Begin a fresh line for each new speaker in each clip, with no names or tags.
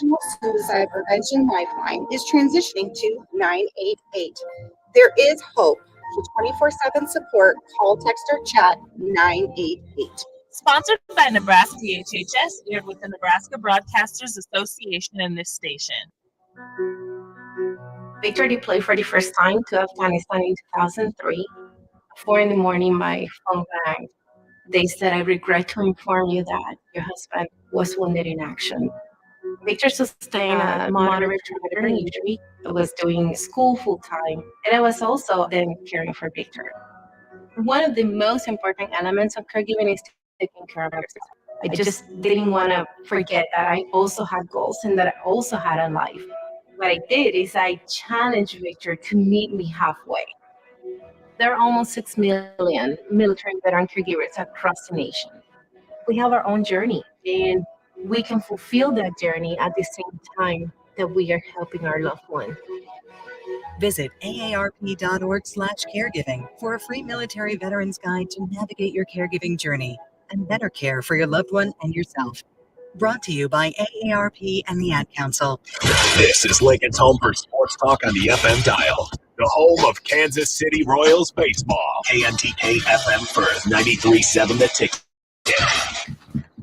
National Suicide Prevention Lifeline is transitioning to 988. There is hope. For 24/7 support, call, text, or chat 988.
Sponsored by Nebraska DHHS, aired with the Nebraska Broadcasters Association and this station.
Victor deployed for the first time to Afghanistan in 2003. 4 in the morning, my phone rang. They said, "I regret to inform you that your husband was wounded in action." Victor sustained a moderate traumatic injury. I was doing school full time, and I was also then caring for Victor. One of the most important elements of caregiving is taking care of yourself. I just didn't want to forget that I also had goals and that I also had a life. What I did is I challenged Victor to meet me halfway. There are almost 6 million military veteran caregivers across the nation. We have our own journey, and we can fulfill that journey at the same time that we are helping our loved one.
Visit aarp.org/caregiving for a free military veterans guide to navigate your caregiving journey and better care for your loved one and yourself. Brought to you by AARP and the Ad Council.
This is Lincoln's home for sports talk on the FM dial. The home of Kansas City Royals baseball. KNTK FM First, 93.7 The Ticket.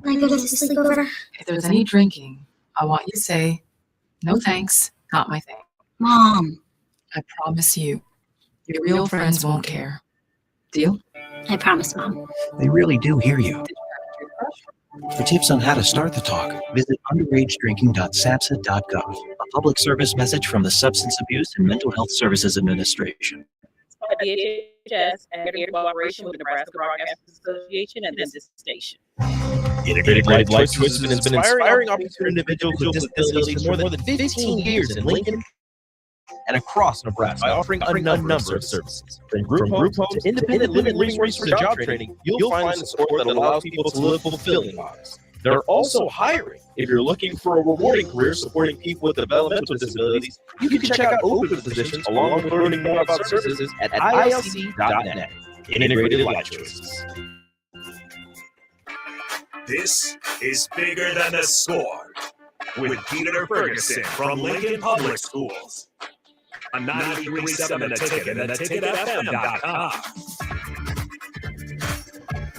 I go to sleepover.
If there's any drinking, I want you to say, "No thanks, not my thing."
Mom.
I promise you, your real friends won't care. Deal?
I promise, Mom.
They really do hear you. For tips on how to start the talk, visit underagedrinking.sapsa.gov. A public service message from the Substance Abuse and Mental Health Services Administration.
DHHS and in cooperation with the Nebraska Broadcasters Association and this station.
Integrated Life Choices has been inspiring opportunities for individuals with disabilities for more than 15 years in Lincoln and across Nebraska by offering a number of services. From group homes to independent living resources to job training, you'll find the support that allows people to live fulfilling lives. They're also hiring. If you're looking for a rewarding career supporting people with developmental disabilities, you can check out open positions along with learning more about services at ilc.net. Integrated Life Choices.
This is Bigger Than the Score with Peter Ferguson from Lincoln Public Schools. On 93.7 The Ticket and theticketfm.com.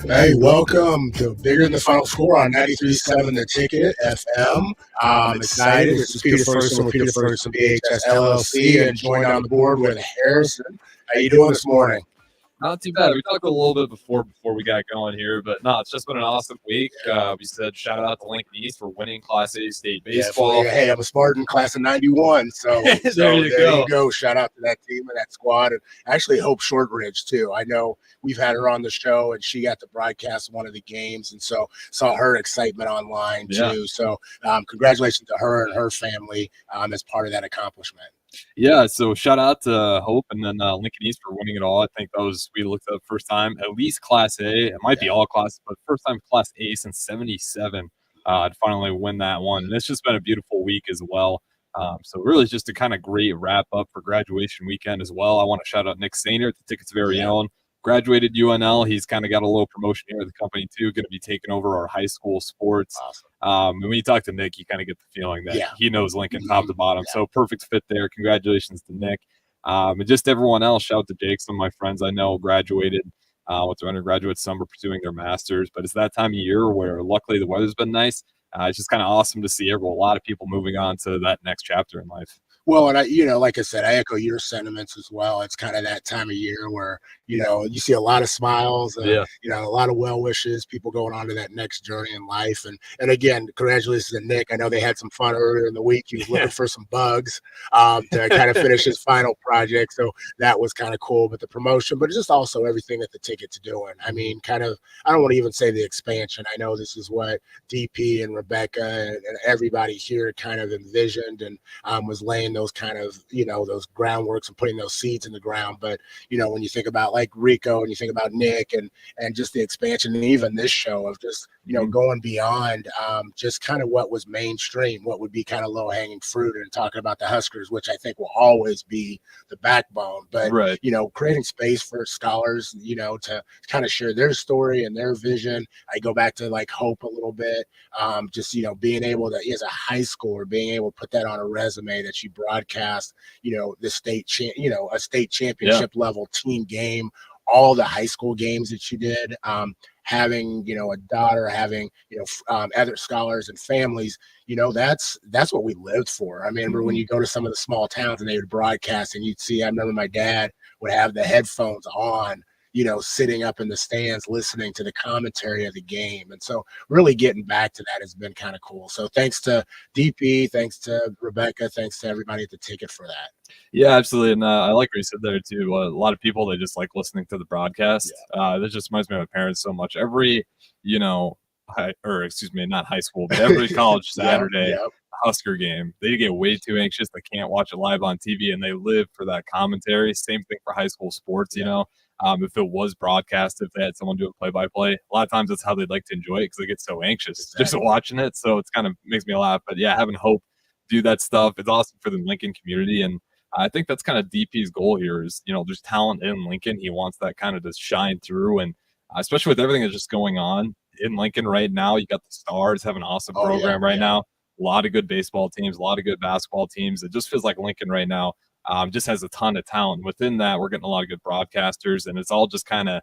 Hey, welcome to Bigger Than the Final Score on 93.7 The Ticket FM. I'm excited. This is Peter Ferguson with Peter Ferguson BHS LLC, and joined on the board with Harrison. How you doing this morning?
Not too bad. We talked a little bit before we got going here, but no, it's just been an awesome week. We said shout out to Lincoln East for winning Class A state baseball.
Yeah, hey, I'm a Spartan, class of 91, so there you go. Shout out to that team and that squad, and actually Hope Shortridge too. I know we've had her on the show, and she got to broadcast one of the games, and so saw her excitement online too. So congratulations to her and her family as part of that accomplishment.
Yeah, so shout out to Hope and then Lincoln East for winning it all. I think that was, we looked at first time, at least Class A. It might be all classes, but first time Class A since 77 to finally win that one. And it's just been a beautiful week as well. So really just a kind of great wrap up for graduation weekend as well. I want to shout out Nick Sainer at the Ticket's very own. Graduated UNL. He's kind of got a little promotion here at the company too, going to be taking over our high school sports. Awesome. And when you talk to Nick, you kind of get the feeling that he knows Lincoln top to bottom. So perfect fit there. Congratulations to Nick. And just everyone else. Shout out to Jake, some of my friends I know graduated with their undergraduate summer pursuing their masters. But it's that time of year where luckily the weather's been nice. It's just kind of awesome to see a lot of people moving on to that next chapter in life.
Well, and like I said, I echo your sentiments as well. It's kind of that time of year where, you see a lot of smiles, a lot of well wishes, people going on to that next journey in life. And again, congratulations to Nick. I know they had some fun earlier in the week. He was looking for some bugs to kind of finish his final project. So that was kind of cool. But the promotion, but just also everything that the Ticket's doing. I mean, I don't want to even say the expansion. I know this is what DP and Rebecca and everybody here kind of envisioned and was laying laying those kind of, those groundworks and putting those seeds in the ground. But, when you think about like Rico and you think about Nick and just the expansion and even this show of just, going beyond just kind of what was mainstream, what would be kind of low hanging fruit, and talking about the Huskers, which I think will always be the backbone. But, creating space for scholars, to kind of share their story and their vision. I go back to like Hope a little bit. Just, being able to, as a high schooler, being able to put that on a resume that you broadcast, the a state championship level team game, all the high school games that you did, having, a daughter, having, other scholars and families, that's what we lived for. I remember when you go to some of the small towns and they would broadcast and you'd see, I remember my dad would have the headphones on, sitting up in the stands, listening to the commentary of the game. And so really getting back to that has been kind of cool. So thanks to DP, thanks to Rebecca, thanks to everybody at the Ticket for that.
Yeah, absolutely. And I like what you said there too. A lot of people, they just like listening to the broadcast. That just reminds me of my parents so much. Every, not high school, but every college Saturday Husker game, they get way too anxious. They can't watch it live on TV, and they live for that commentary. Same thing for high school sports, if it was broadcast, if they had someone do a play-by-play, a lot of times that's how they'd like to enjoy it because they get so anxious just watching it. So it's kind of makes me laugh. But yeah, having Hope do that stuff, it's awesome for the Lincoln community. And I think that's kind of DP's goal here is, there's talent in Lincoln. He wants that kind of to shine through. And especially with everything that's just going on in Lincoln right now, you got the Stars have an awesome program right now. A lot of good baseball teams, a lot of good basketball teams. It just feels like Lincoln right now just has a ton of talent. Within that, we're getting a lot of good broadcasters, and it's all just kind of,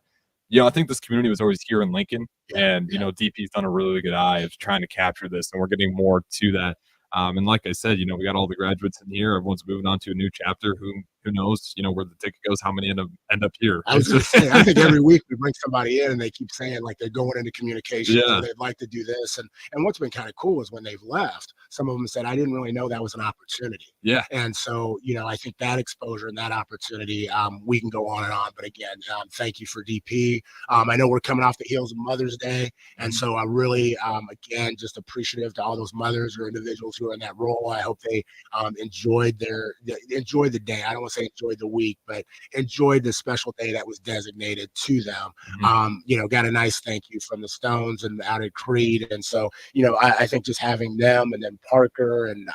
I think this community was always here in Lincoln, and, DP's done a really good eye of trying to capture this, and we're getting more to that. And like I said, we got all the graduates in here. Everyone's moving on to a new chapter. Who knows, where the ticket goes, how many end up here.
I was going to say, I think every week we bring somebody in and they keep saying like they're going into communication.
Yeah.
They'd like to do this. And what's been kind of cool is when they've left, some of them said, I didn't really know that was an opportunity.
Yeah.
And so, I think that exposure and that opportunity, we can go on and on. But again, thank you for DP. I know we're coming off the heels of Mother's Day. And so I really, again, just appreciative to all those mothers or individuals who are in that role. I hope they enjoyed the day. I don't want to say enjoyed the week, but enjoyed the special day that was designated to them. Got a nice thank you from the Stones and out at Creed. And so, I think just having them and then Parker and,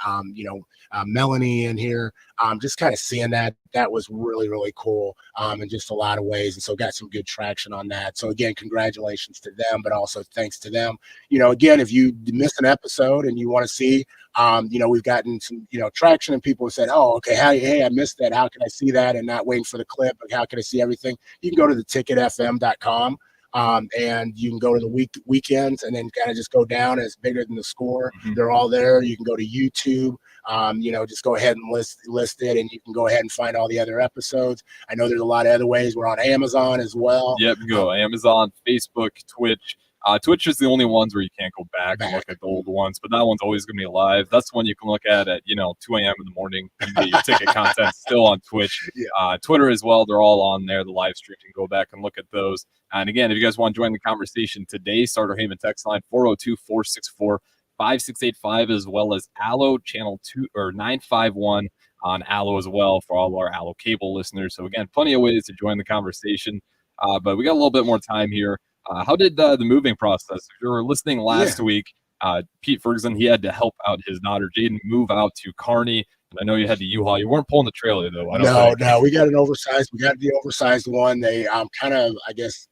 Melanie in here, just kind of seeing that was really, really cool in just a lot of ways. And so got some good traction on that. So again, congratulations to them, but also thanks to them. Again, if you missed an episode and you want to see, we've gotten some, traction, and people have said, oh, okay, hey, I missed that. How can I see that? And not waiting for the clip, but how can I see everything? You can go to theticketfm.com. And you can go to the weekends and then kind of just go down. It's Bigger Than the Score. They're all there. You can go to YouTube, just go ahead and list it, and you can go ahead and find all the other episodes. I know there's a lot of other ways. We're on Amazon as well.
Yep, you go Amazon, Facebook, Twitch. Twitch is the only ones where you can't go back and look at the old ones, but that one's always going to be alive. That's the one you can look at 2 a.m. in the morning. You get your ticket content still on Twitch. Twitter as well. They're all on there, the live stream. You can go back and look at those. And again, if you guys want to join the conversation today, Starter Heyman text line 402-464-5685, as well as Allo channel 951 on Allo as well for all our Allo cable listeners. So again, plenty of ways to join the conversation. But we got a little bit more time here. How did the moving process? If you were listening last week, Pete Ferguson, he had to help out his daughter Jaden move out to Kearney. And I know you had the U-Haul. You weren't pulling the trailer though.
No, we got an oversized. We got the oversized one. They kind of, I guess,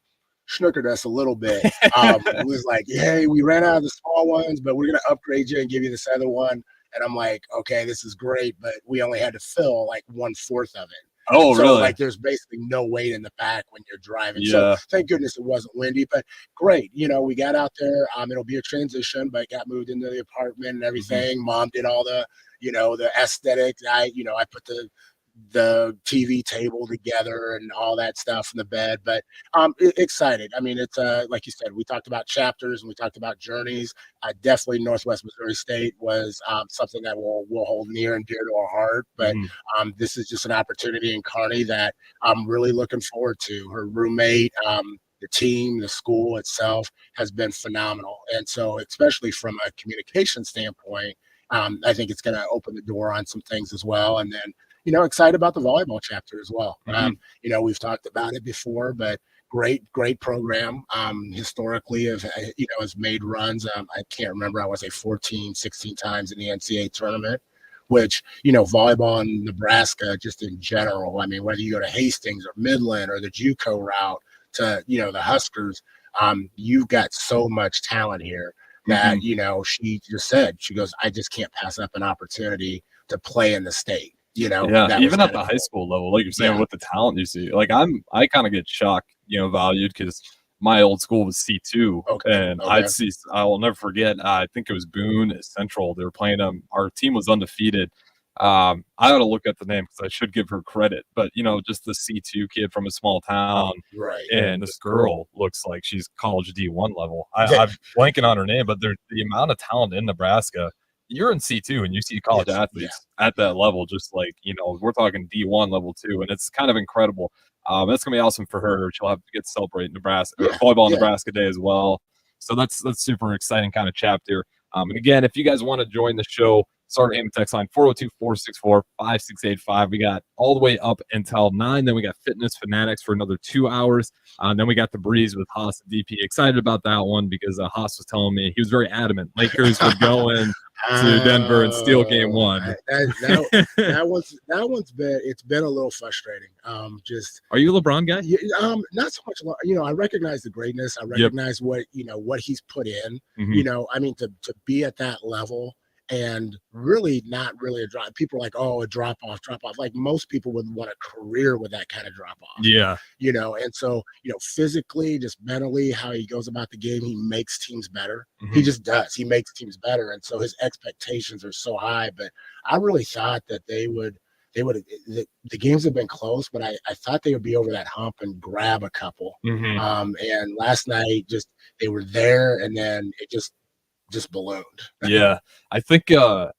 snookered us a little bit. It was like, hey, we ran out of the small ones, but we're gonna upgrade you and give you this other one. And I'm like, okay, this is great, but we only had to fill like 1/4 of it.
Oh,
so,
really?
Like there's basically no weight in the back when you're driving. So thank goodness it wasn't windy, but great. We got out there. It'll be a transition, but got moved into the apartment and everything. Mom did all the, the aesthetics. I put the TV table together and all that stuff in the bed, but excited. I mean, it's like you said, we talked about chapters and we talked about journeys. Definitely Northwest Missouri State was something that we'll hold near and dear to our heart, but this is just an opportunity in Kearney that I'm really looking forward to. Her roommate, the team, the school itself has been phenomenal. And so especially from a communication standpoint, I think it's going to open the door on some things as well. And then, excited about the volleyball chapter as well. We've talked about it before, but great program. Historically, has made runs. I can't remember. I want to say 14, 16 times in the NCAA tournament, which, volleyball in Nebraska, just in general, I mean, whether you go to Hastings or Midland or the JUCO route to, the Huskers, you've got so much talent here that, she just said, she goes, I just can't pass up an opportunity to play in the state.
Even at the high school level, like you're saying, with the talent you see, like I kind of get shocked, valued, because my old school was C2, and I will never forget. I think it was Boone Central. They were playing them. Our team was undefeated. I ought to look at the name because I should give her credit, but just the C2 kid from a small town,
right?
And this girl looks like she's college D1 level. I'm blanking on her name, but the amount of talent in Nebraska. You're in C2 and you see college athletes at that level, just like, we're talking D1 level 2, and it's kind of incredible. That's going to be awesome for her. She'll have to get to celebrate volleyball Nebraska Day as well. So that's super exciting kind of chapter. And again, if you guys want to join the show, start aiming text line 402-464-5685. We got all the way up until 9. Then we got Fitness Fanatics for another 2 hours. And then we got the Breeze with Haas and DP. Excited about that one because Haas was telling me he was very adamant Lakers would go in to Denver and steal game 1.
That one's been a little frustrating.
Are you a LeBron guy?
Not so much. I recognize the greatness. I recognize what he's put in. I mean, to be at that level. And really not really a drop. People are like, a drop off. Like most people would want a career with that kind of drop off.
Yeah.
And so, physically, just mentally, how he goes about the game, he makes teams better. He just does. He makes teams better. And so his expectations are so high. But I really thought that the games have been close, but I thought they would be over that hump and grab a couple. And last night, they were there, and then it just ballooned.
Yeah, I think game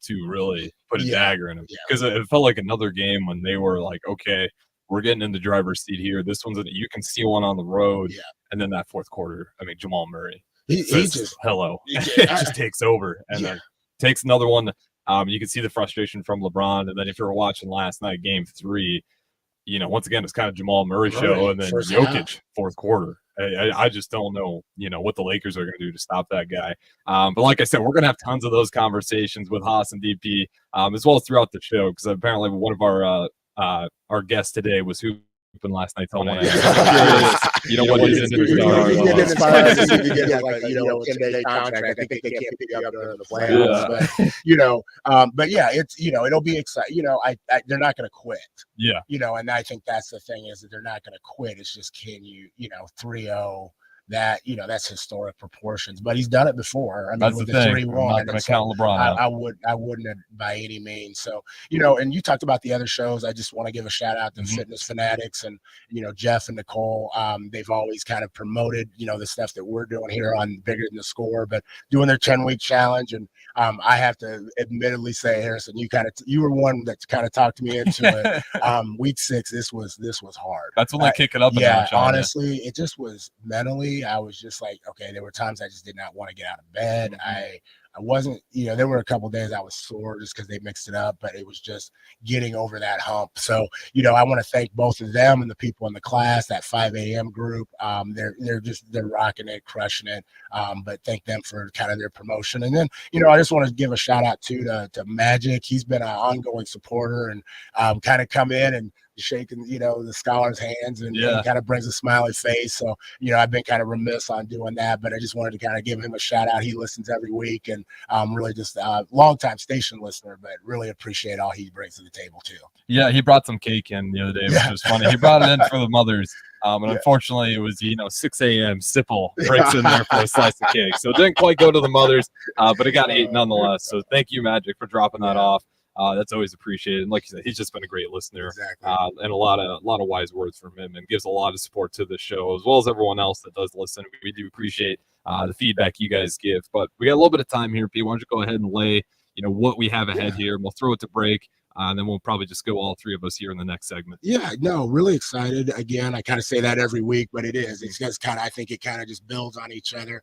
2 really put a dagger in him because it felt like another game when they were like, okay, we're getting in the driver's seat here. This one's you can see one on the road, and then that fourth quarter, I mean, Jamal Murray, he just it just takes over and then takes another one. You can see the frustration from LeBron, and then if you were watching last night, game 3, once again it's kind of Jamal Murray show, and then Jokic fourth quarter. I just don't know, what the Lakers are going to do to stop that guy. But like I said, we're going to have tons of those conversations with Haas and DP, as well as throughout the show, because apparently one of our guests today was hooping last night. What is it?
Contract. I think they can't pick up the plans, but it's it'll be exciting. They're not going to quit.
Yeah.
And I think that's the thing is that they're not going to quit. It's just can you 3-0. That that's historic proportions, but he's done it before. I mean, with the 3-1,
I'm not going to count LeBron.
I wouldn't have by any means. So and you talked about the other shows. I just want to give a shout out to Fitness Fanatics and Jeff and Nicole. They've always kind of promoted the stuff that we're doing here on Bigger Than the Score, but doing their 10-week challenge. And I have to admittedly say, Harrison, you were one that kind of talked me into it. Week 6, this was hard.
That's when they kick it up.
Honestly, it just was mentally. I was just like, okay, there were times I just did not want to get out of bed. I wasn't, there were a couple of days I was sore just because they mixed it up, but it was just getting over that hump. So, I want to thank both of them and the people in the class, that 5 a.m. group. They're rocking it, crushing it. But thank them for kind of their promotion. And then, I just want to give a shout out to Magic. He's been an ongoing supporter and kind of come in and shaking the scholars' hands and kind of brings a smiley face. So I've been kind of remiss on doing that, but I just wanted to kind of give him a shout out. He listens every week and really just a long-time station listener, but really appreciate all he brings to the table too.
Yeah, he brought some cake in the other day, which was funny. He brought it in for the mothers. And unfortunately, it was 6 a.m. Sipple breaks in there for a slice of cake, so it didn't quite go to the mothers, but it got ate nonetheless. So thank you, Magic, for dropping that off. That's always appreciated. And like you said, he's just been a great listener, and a lot of wise words from him, and gives a lot of support to the show as well as everyone else that does listen. We do appreciate the feedback you guys give. But we got a little bit of time here, Pete. Why don't you go ahead and lay what we have ahead here, and we'll throw it to break. And then we'll probably just go all three of us here in the next segment.
Yeah, no, really excited. Again, I kind of say that every week, but it is. It's just kind of, I think it kind of just builds on each other.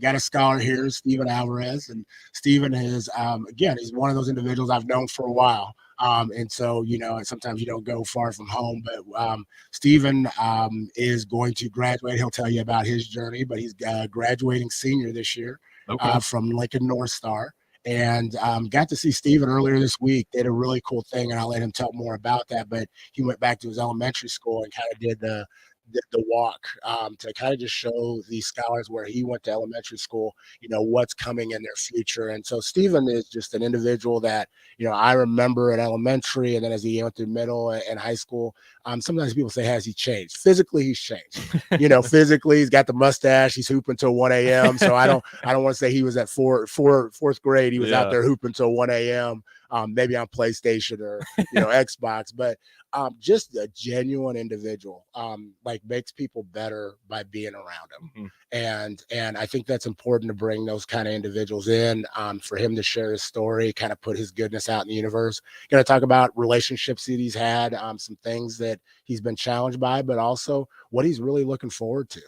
Got a scholar here, Steven Alvarez, and Steven is, again, he's one of those individuals I've known for a while. And so, sometimes you don't go far from home, but Steven is going to graduate. He'll tell you about his journey, but he's graduating senior this year from Lincoln North Star. And got to see Steven earlier this week. Did a really cool thing, and I'll let him tell more about that. But he went back to his elementary school and kind of did the walk to kind of just show these scholars where he went to elementary school, what's coming in their future. And so Steven is just an individual that, I remember at elementary, and then as he went through middle and high school, sometimes people say, has he changed? Physically, he's changed. Physically, he's got the mustache. He's hooping till 1 a.m. So I don't want to say he was at fourth grade. He was out there hooping till 1 a.m. Maybe on PlayStation or Xbox, but just a genuine individual, makes people better by being around him. And I think that's important to bring those kind of individuals in, for him to share his story, kind of put his goodness out in the universe. Going to talk about relationships that he's had, some things that he's been challenged by, but also what he's really looking forward to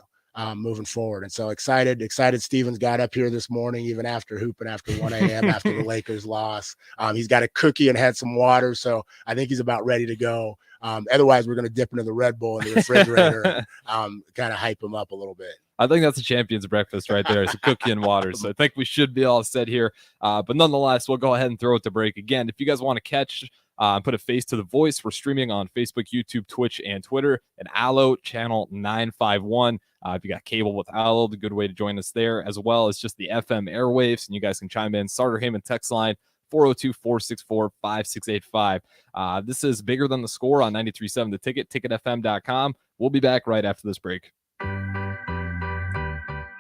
moving forward. And so excited Steven's got up here this morning, even after hooping after 1 a.m. after the Lakers loss. He's got a cookie and had some water, so I think he's about ready to go. Otherwise, we're going to dip into the Red Bull in the refrigerator and kind of hype him up a little bit.
I think that's a champion's breakfast right there. It's a cookie and water. So I think we should be all set here. But nonetheless, we'll go ahead and throw it to break. Again, if you guys want to catch put a face to the voice, we're streaming on Facebook, YouTube, Twitch, and Twitter at Allo channel 951. If you got cable with Allo, the good way to join us there, as well as just the FM airwaves. And you guys can chime in. Starter Heyman text line 402-464-5685. This is Bigger Than the Score on 93.7 The Ticket, ticketfm.com. We'll be back right after this break.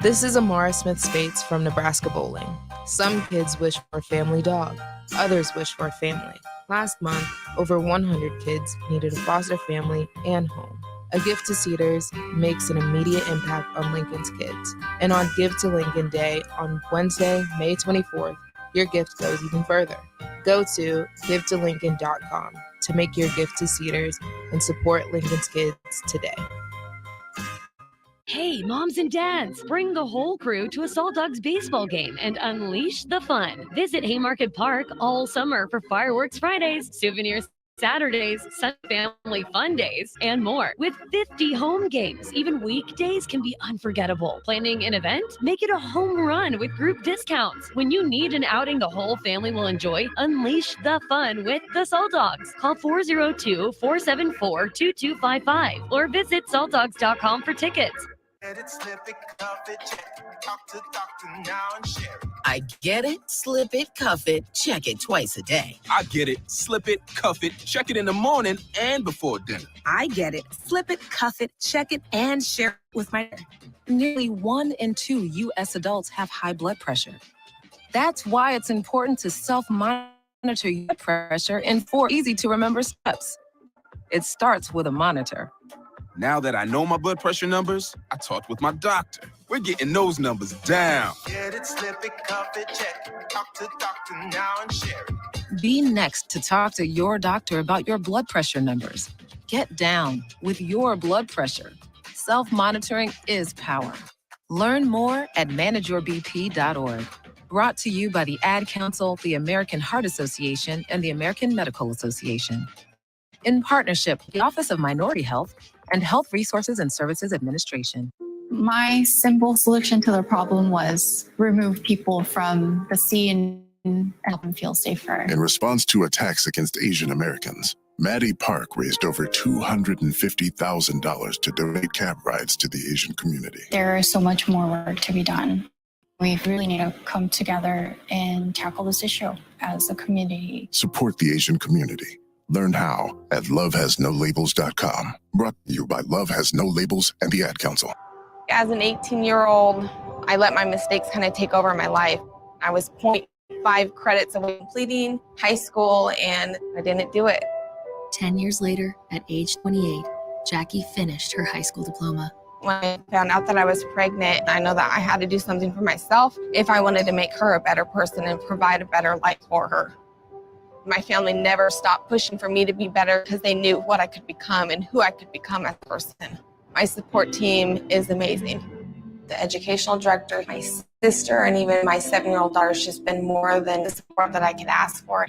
This is Amara Smith Spates from Nebraska Bowling. Some kids wish for a family dog. Others wish for a family. Last month, over 100 kids needed a foster family and home. A gift to Cedars makes an immediate impact on Lincoln's kids. And on Give to Lincoln Day on Wednesday, May 24th, your gift goes even further. Go to givetolincoln.com to make your gift to Cedars and support Lincoln's kids today.
Hey, moms and dads, bring the whole crew to a Salt Dogs baseball game and unleash the fun. Visit Haymarket Park all summer for Fireworks Fridays, Souvenirs Saturdays, Sun Family Fun Days, and more. With 50 home games, even weekdays can be unforgettable. Planning an event? Make it a home run with group discounts. When you need an outing the whole family will enjoy, unleash the fun with the Salt Dogs. Call 402-474-2255 or visit saltdogs.com for tickets.
I get it, slip it, cuff it, check it twice a day.
I get it, slip it, cuff it, check it in the morning and before dinner.
I get it, flip it, cuff it, check it, and share it with my... Nearly 1 in 2 U.S. adults have high blood pressure. That's why it's important to self-monitor your blood pressure in 4 easy-to-remember steps. It starts with a monitor.
Now that I know my blood pressure numbers, I talked with my doctor. We're getting those numbers down.
Get it, slip it, cuff it, check it. Talk to doctor now and share it.
Be next to talk to your doctor about your blood pressure numbers. Get down with your blood pressure. Self-monitoring is power. Learn more at manageyourbp.org. Brought to you by the Ad Council, the American Heart Association, and the American Medical Association. In partnership with the Office of Minority Health and Health Resources and Services Administration.
My simple solution to the problem was remove people from the scene and help them feel safer.
In response to attacks against Asian Americans, Maddie Park raised over $250,000 to donate cab rides to the Asian community.
There is so much more work to be done. We really need to come together and tackle this issue as a community.
Support the Asian community. Learn how at lovehasnolabels.com. Brought to you by Love Has No Labels and the Ad Council.
As an 18-year-old, I let my mistakes kind of take over my life. I was 0.5 credits away from completing high school, and I didn't do it.
10 years later, at age 28, Jackie finished her high school diploma.
When I found out that I was pregnant, I know that I had to do something for myself if I wanted to make her a better person and provide a better life for her. My family never stopped pushing for me to be better because they knew what I could become and who I could become as a person. My support team is amazing. The educational director, my sister, and even my 7-year-old daughter has just been more than the support that I could ask for.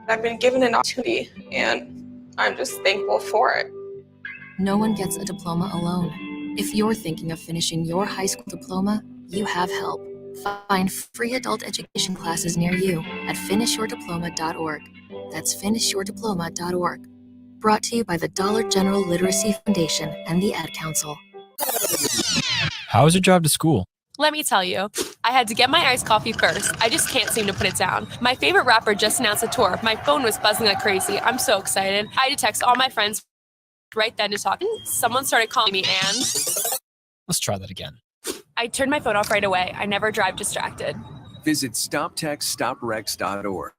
I've been given an opportunity, and I'm just thankful for it.
No one gets a diploma alone. If you're thinking of finishing your high school diploma, you have help. Find free adult education classes near you at finishyourdiploma.org. That's finishyourdiploma.org. Brought to you by the Dollar General Literacy Foundation and the Ad Council.
How was your drive to school?
Let me tell you, I had to get my iced coffee first. I just can't seem to put it down. My favorite rapper just announced a tour. My phone was buzzing like crazy. I'm so excited. I had to text all my friends right then to talk. Someone started calling me and
Let's try that again.
I turned my phone off right away. I never drive distracted.
Visit StopTextStopWrecks.org.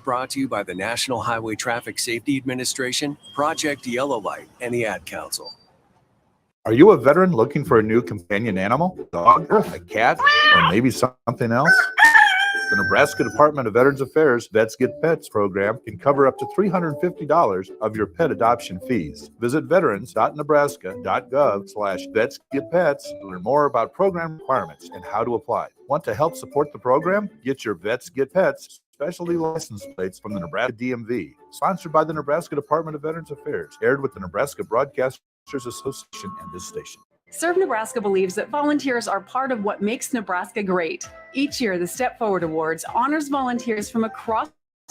Brought to you by the National Highway Traffic Safety Administration, Project Yellow Light, and the Ad Council.
Are you a veteran looking for a new companion animal? A dog, a cat, or maybe something else? The Nebraska Department of Veterans Affairs Vets Get Pets program can cover up to $350 of your pet adoption fees. Visit veterans.nebraska.gov/vetsgetpets to learn more about program requirements and how to apply. Want to help support the program? Get your Vets Get Pets specialty license plates from the Nebraska DMV. Sponsored by the Nebraska Department of Veterans Affairs. Aired with the Nebraska Broadcasters Association and this station.
Serve Nebraska believes that volunteers are part of what makes Nebraska great. Each year, the Step Forward Awards honors volunteers from across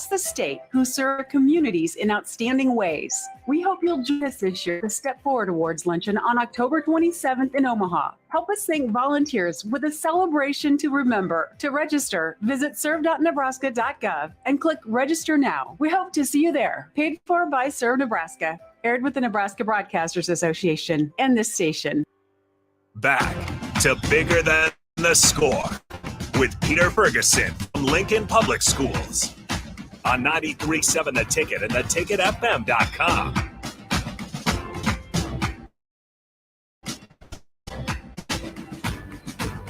the state who serve communities in outstanding ways. We hope you'll join us this year at the Step Forward Awards luncheon on October 27th in Omaha. Help us thank volunteers with a celebration to remember. To register, visit serve.nebraska.gov and click Register Now. We hope to see you there. Paid for by Serve Nebraska. Aired with the Nebraska Broadcasters Association and this station.
Back to Bigger Than the Score with Peter Ferguson from Lincoln Public Schools on 93.7 The Ticket and theticketfm.com.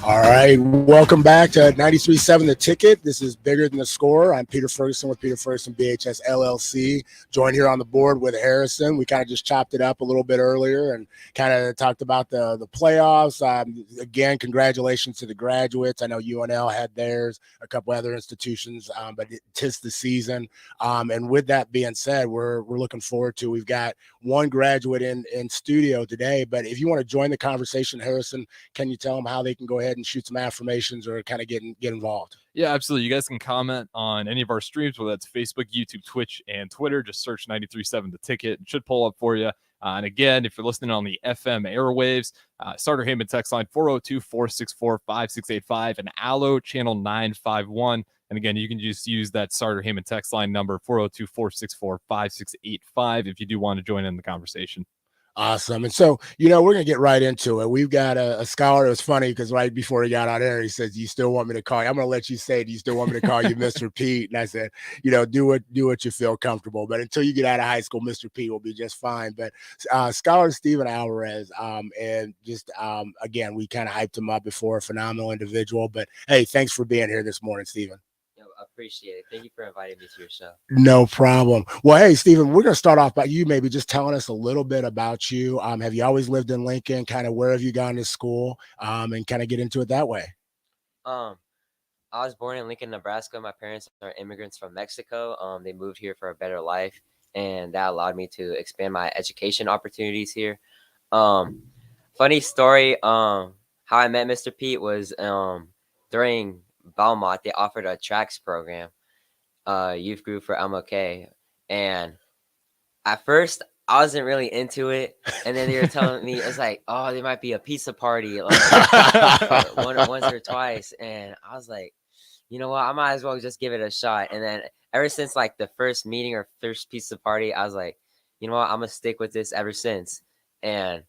All right, welcome back to 93.7 The Ticket. This is Bigger Than the Score. I'm Peter Ferguson with Peter Ferguson BHS LLC. Joined here on the board with Harrison. We kind of just chopped it up a little bit earlier and kind of talked about the playoffs. Again, congratulations to the graduates. I know UNL had theirs, a couple other institutions, but tis the season. And with that being said, we're looking forward to. We've got one graduate in studio today. But if you want to join the conversation, Harrison, can you tell them how they can go ahead and shoot some affirmations or kind of get involved?
Yeah, absolutely. You guys can comment on any of our streams, whether that's Facebook, YouTube, Twitch, and Twitter. Just search 93.7 The Ticket. It should pull up for you. And again, if you're listening on the FM airwaves, Starter Heyman text line 402-464-5685 and Allo channel 951. And again, you can just use that Starter Heyman text line number 402-464-5685 if you do want to join in the conversation.
Awesome. And so, we're going to get right into it. We've got a scholar. It was funny because right before he got on air, he says, "You still want me to call you?" I'm going to let you say, "Do you still want me to call you Mr. Pete?" And I said, do what you feel comfortable. But until you get out of high school, Mr. Pete will be just fine. But scholar Stephen Alvarez, and just, again, we kind of hyped him up before, a phenomenal individual. But hey, thanks for being here this morning, Stephen.
Appreciate it. Thank you for inviting me to your show.
No problem. Well, hey, Stephen, we're going to start off by you maybe just telling us a little bit about you. Have you always lived in Lincoln? Kind of where have you gone to school? And kind of get into it that way.
I was born in Lincoln, Nebraska. My parents are immigrants from Mexico. They moved here for a better life, and that allowed me to expand my education opportunities here. Funny story, how I met Mr. Pete was during Belmont. They offered a tracks program, youth group for MLK, and at first I wasn't really into it, and then they were telling me it's like, oh, there might be a pizza party like once or twice, and I was like, you know what, I might as well just give it a shot. And then ever since like the first meeting or first pizza party, I was like, you know what, I'm gonna stick with this ever since. And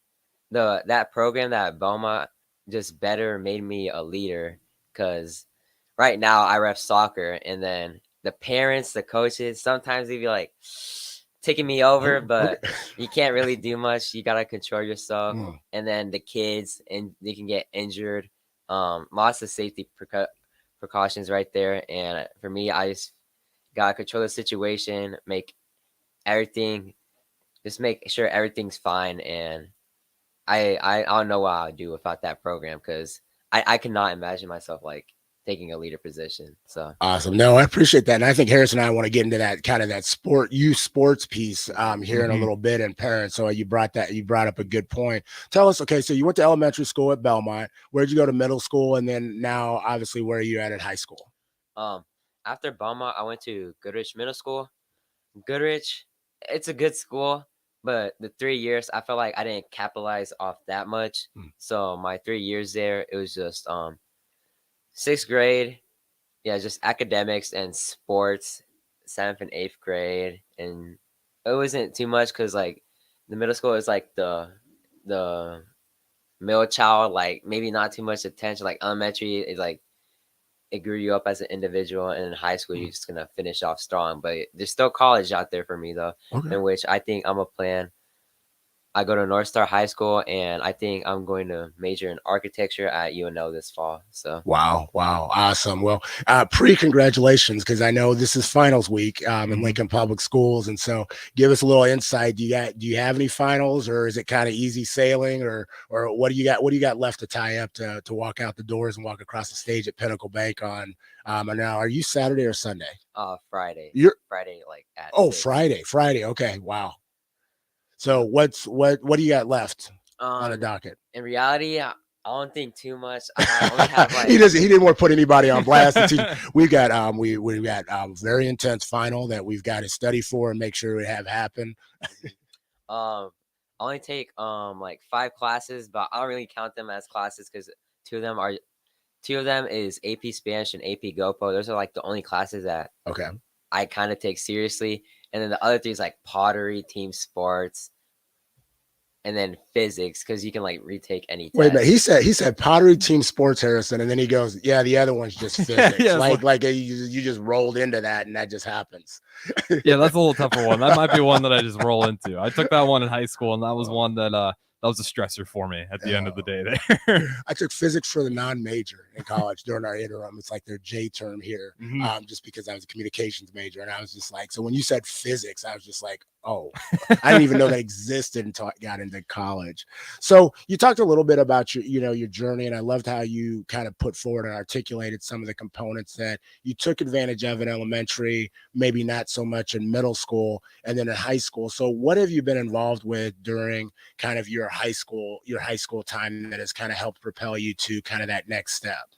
that program that Belmont just better made me a leader, because right now I ref soccer, and then the parents, the coaches, sometimes they be like taking me over, but you can't really do much. You got to control yourself. And then the kids, and they can get injured. Lots of safety precautions right there. And for me, I just gotta control the situation, just make sure everything's fine. And I don't know what I would do without that program, because I cannot imagine myself like taking a leader position. So
Awesome. No, I appreciate that. And I think Harris and I want to get into that kind of that youth sports piece here in a little bit, and parents. So you brought up a good point. Tell us, okay, so you went to elementary school at Belmont. Where'd you go to middle school? And then now obviously where are you at high school?
After Belmont, I went to Goodrich Middle School. Goodrich, it's a good school, but the 3 years, I felt like I didn't capitalize off that much. So my 3 years there, it was just sixth grade, just academics and sports, 7th and 8th grade. And it wasn't too much because like the middle school is like the middle child, like maybe not too much attention. Like elementary is like it grew you up as an individual, and in high school you're just gonna finish off strong. But there's still college out there for me though, in which I think I'm a plan. I go to North Star High School, and I think I'm going to major in architecture at UNL this fall. So
wow, awesome. Well, congratulations, because I know this is finals week in Lincoln Public Schools, and so give us a little insight. Do you have any finals, or is it kind of easy sailing, or what do you got? What do you got left to tie up to walk out the doors and walk across the stage at Pinnacle Bank on? Now, are you Saturday or Sunday?
Friday. Friday, like at 6.
Friday. Okay, wow. So what do you got left on the docket?
In reality, I don't think too much. I only have like
he didn't want to put anybody on blast. We've got we got very intense final that we've got to study for and make sure we have happen.
I only take like 5 classes, but I don't really count them as classes because two of them is AP Spanish and AP GoPro. Those are like the only classes that I kind of take seriously. And then the other 3 is like pottery, team sports, and then physics, because you can like retake any test.
Wait a minute, he said pottery, team sports, Harrison, and then he goes, yeah, the other one's just physics. like you just rolled into that, and that just happens.
Yeah, that's a little tougher one. That might be one that I just roll into. I took that one in high school, and that was one that was a stressor for me at the end of the day there.
I took physics for the non-major in college during our interim. It's like their J term here, just because I was a communications major. And I was just like, so when you said physics, I was just like, oh, I didn't even know that existed until I got into college. So you talked a little bit about your journey, and I loved how you kind of put forward and articulated some of the components that you took advantage of in elementary, maybe not so much in middle school, and then in high school. So what have you been involved with during kind of your high school time that has kind of helped propel you to kind of that next step?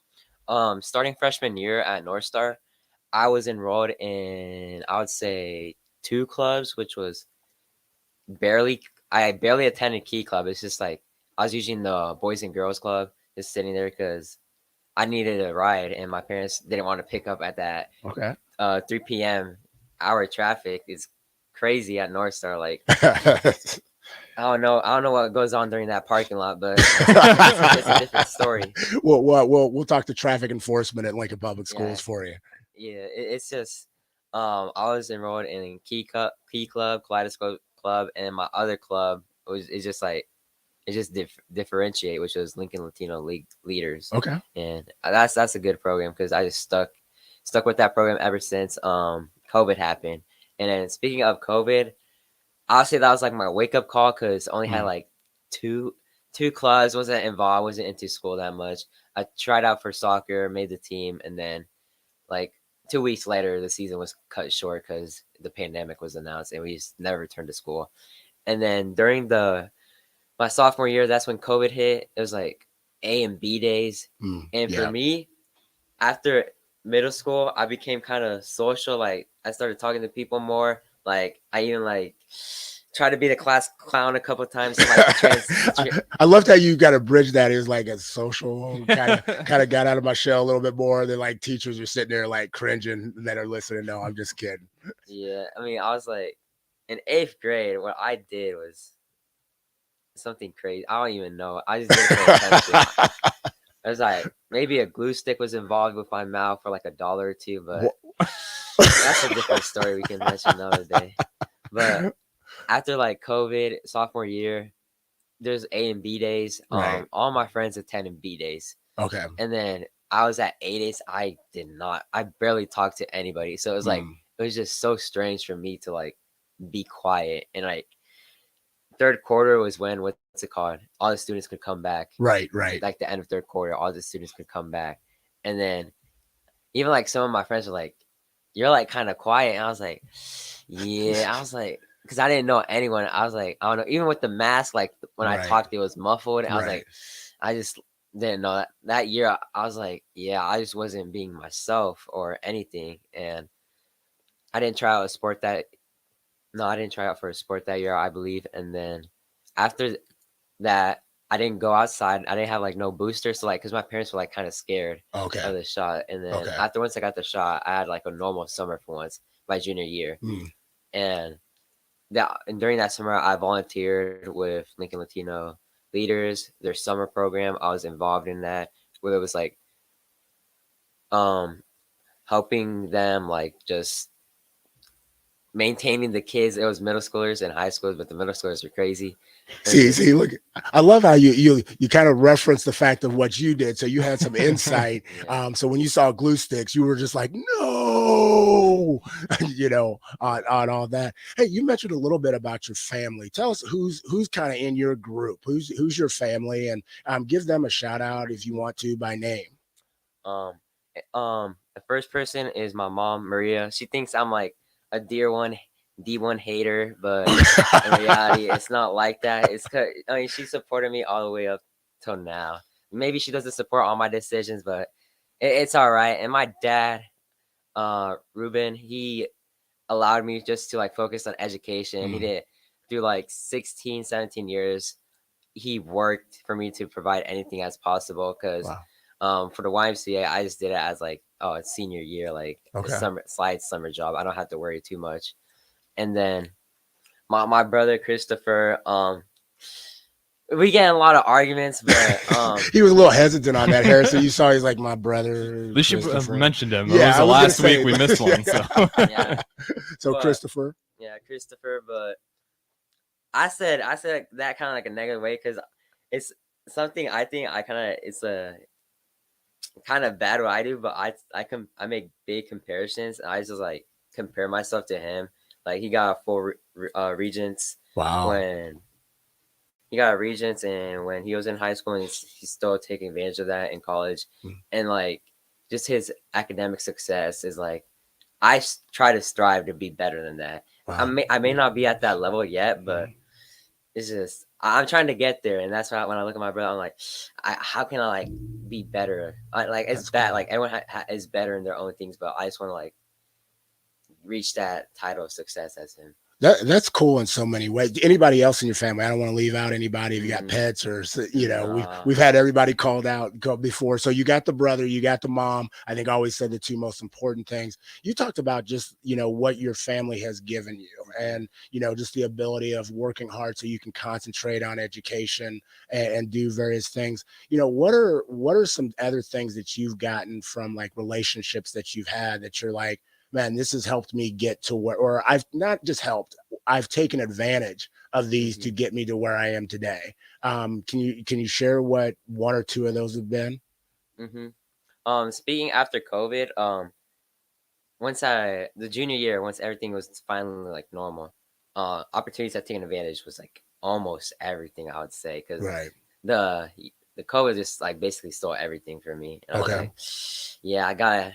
Starting freshman year at North Star, I was enrolled in, I would say, 2 clubs, which was I barely attended Key Club. It's just like I was using the Boys and Girls Club, just sitting there because I needed a ride, and my parents didn't want to pick up at that 3 p.m. hour traffic. It's crazy at North Star. Like I don't know what goes on during that parking lot, but it's a different story.
We'll talk to traffic enforcement at Lincoln Public Schools for you.
Yeah, it's just I was enrolled in Key Club, Kaleidoscope Club, and my other club differentiate, which was Lincoln Latino League Leaders.
Okay,
and that's a good program because I just stuck with that program ever since COVID happened. And then speaking of COVID, I'll say that was like my wake up call because I only had like two clubs, wasn't involved, wasn't into school that much. I tried out for soccer, made the team, and then like 2 weeks later, the season was cut short because the pandemic was announced, and we just never returned to school. And then during my sophomore year, that's when COVID hit. It was like A and B days, and for me, after middle school, I became kind of social. Like I started talking to people more. Like I even like tried to be the class clown a couple of times. Like,
I loved how you got to bridge that. It was like a social kind of got out of my shell a little bit more than like teachers are sitting there like cringing that are listening. No, I'm just kidding.
Yeah, I mean, I was like in 8th grade. What I did was something crazy. I don't even know. I just did it for attention. I was like, maybe a glue stick was involved with my mouth for like $1 or $2, but that's a different story we can mention another day. But after like COVID, sophomore year, there's A and B days. All my friends attended B days.
Okay.
And then I was at A days. I barely talked to anybody. So it was like, it was just so strange for me to like be quiet. And like third quarter was when, what's it called? All the students could come back.
Right.
Like the end of third quarter, all the students could come back. And then even like some of my friends were like, "You're like kind of quiet." And I was like, "Yeah." I was like, because I didn't know anyone. I was like, I don't know. Even with the mask, like when I talked, it was muffled. I was like, I just didn't know that year. I was like, yeah, I just wasn't being myself or anything. And I didn't try out a sport that. No, I didn't try out for a sport that year, I believe. And then after that, I didn't go outside. I didn't have like no booster. So like, cause my parents were like kind of scared of the shot. And then after once I got the shot, I had like a normal summer for once my junior year. And during that summer, I volunteered with Lincoln Latino Leaders, their summer program. I was involved in that, where it was like helping them like just maintaining the kids. It was middle schoolers and high schoolers, but the middle schoolers were crazy.
See, look, I love how you kind of reference the fact of what you did. So you had some insight. So when you saw glue sticks, you were just like, no, on all that. Hey, you mentioned a little bit about your family. Tell us who's kind of in your group, who's your family, and give them a shout out if you want to by name.
The first person is my mom, Maria. She thinks I'm like a D1 hater, but in reality, it's not like that. It's she supported me all the way up till now. Maybe she doesn't support all my decisions, but it's all right. And my dad, Ruben, he allowed me just to like focus on education. He did through like 16, 17 years. He worked for me to provide anything as possible because for the YMCA, I just did it as like, it's senior year, like a summer job. I don't have to worry too much. And then my brother Christopher, we get in a lot of arguments, but
he was a little hesitant on that, Harrison. You saw he's like my brother.
At least you mentioned him.
Yeah,
it was the last week we missed one. So,
so Christopher.
Yeah, Christopher. But I said that kind of like a negative way because it's something I think it's a kind of bad what I do, but I make big comparisons. And I just like compare myself to him. Like he got 4 regents.
Wow.
When he got regents, and when he was in high school, and he's still taking advantage of that in college, and like just his academic success is like I try to strive to be better than that. Wow. I may not be at that level yet, but it's just I'm trying to get there, and that's why when I look at my brother, I'm like, how can I like be better? It's bad. Cool. Like everyone is better in their own things, but I just want to like reach that title of success as him.
That's cool in so many ways. Anybody else in your family? I don't want to leave out anybody. If you got pets or, we've had everybody called out before. So you got the brother, you got the mom. I think I always said the 2 most important things. You talked about just, what your family has given you and, just the ability of working hard so you can concentrate on education and do various things. What are some other things that you've gotten from like relationships that you've had that you're like, man, this has helped me get to where, or I've not just helped, I've taken advantage of these to get me to where I am today. Can you share what 1 or 2 of those have been?
Speaking after COVID, once the junior year, once everything was finally like normal, opportunities I've taken advantage was like almost everything, I would say, because the COVID just like basically stole everything from me. And I was like, yeah, I gotta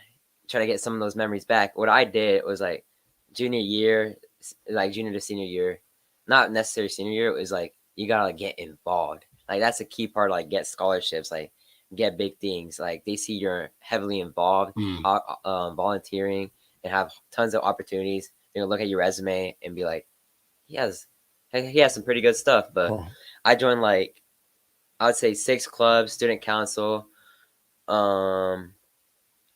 try to get some of those memories back. What I did was like junior year, like junior to senior year, not necessarily senior year. It was like, you gotta like get involved. Like that's a key part, like get scholarships, like get big things. Like they see you're heavily involved, volunteering and have tons of opportunities. They're gonna look at your resume and be like, he has some pretty good stuff. But I joined like, I would say 6 clubs, student council,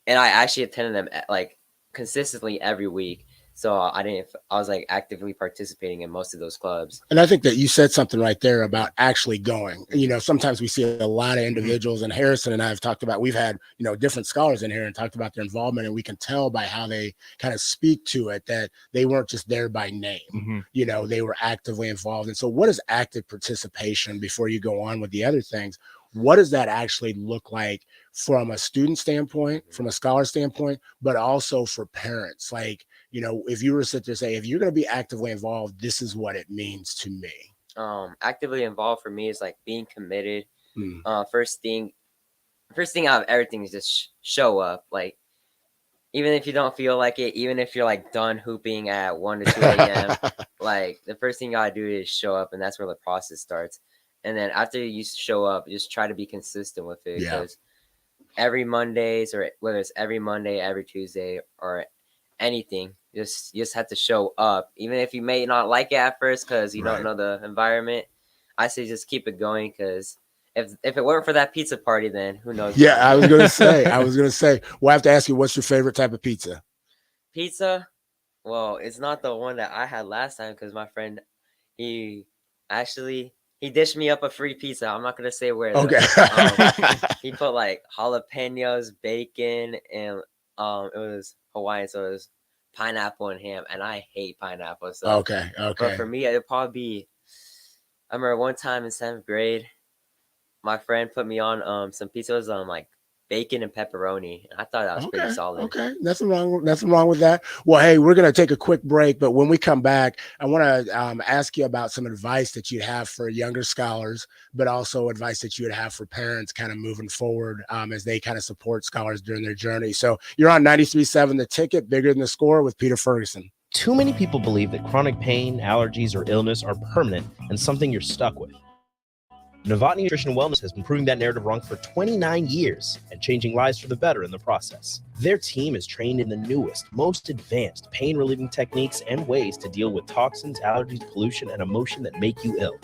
and I actually attended them like consistently every week. So I was like actively participating in most of those clubs.
And I think that you said something right there about actually going. Sometimes we see a lot of individuals, and Harrison and I have talked about, we've had, different scholars in here and talked about their involvement, and we can tell by how they kind of speak to it that they weren't just there by name. They were actively involved. And so what is active participation, before you go on with the other things? What does that actually look like from a student standpoint, from a scholar standpoint, but also for parents? Like, if you were to sit there and say, if you're going to be actively involved, this is what it means to me?
Actively involved for me is like being committed. First thing out of everything is just show up. Like, even if you don't feel like it, even if you're like done hooping at 1 to 2 a.m., like the first thing you gotta do is show up, and that's where the process starts. And then after you show up, just try to be consistent with it, because every Mondays, or whether it's every Monday, every Tuesday, or anything, you just have to show up, even if you may not like it at first because you don't know the environment. I say just keep it going, because if it weren't for that pizza party, then who knows?
Yeah, I was gonna say. Well, I have to ask you, what's your favorite type of pizza?
Pizza? Well, it's not the one that I had last time, because my friend, he dished me up a free pizza. I'm not gonna say where.
Okay.
He put like jalapenos, bacon, and it was Hawaiian, so it was pineapple and ham, and I hate pineapple. So
okay.
But for me, it'd probably be. I remember one time in 7th grade, my friend put me on some pizzas like bacon and pepperoni. I thought that was pretty solid.
Okay, nothing wrong with that. Well, hey, we're gonna take a quick break, but when we come back, I want to ask you about some advice that you'd have for younger scholars, but also advice that you would have for parents kind of moving forward as they kind of support scholars during their journey. So you're on 93.7 The Ticket, Bigger Than the Score with Peter Ferguson.
Too many people believe that chronic pain, allergies, or illness are permanent and something you're stuck with. Novotny Nutrition and Wellness has been proving that narrative wrong for 29 years and changing lives for the better in the process. Their team is trained in the newest, most advanced pain-relieving techniques and ways to deal with toxins, allergies, pollution, and emotion that make you ill.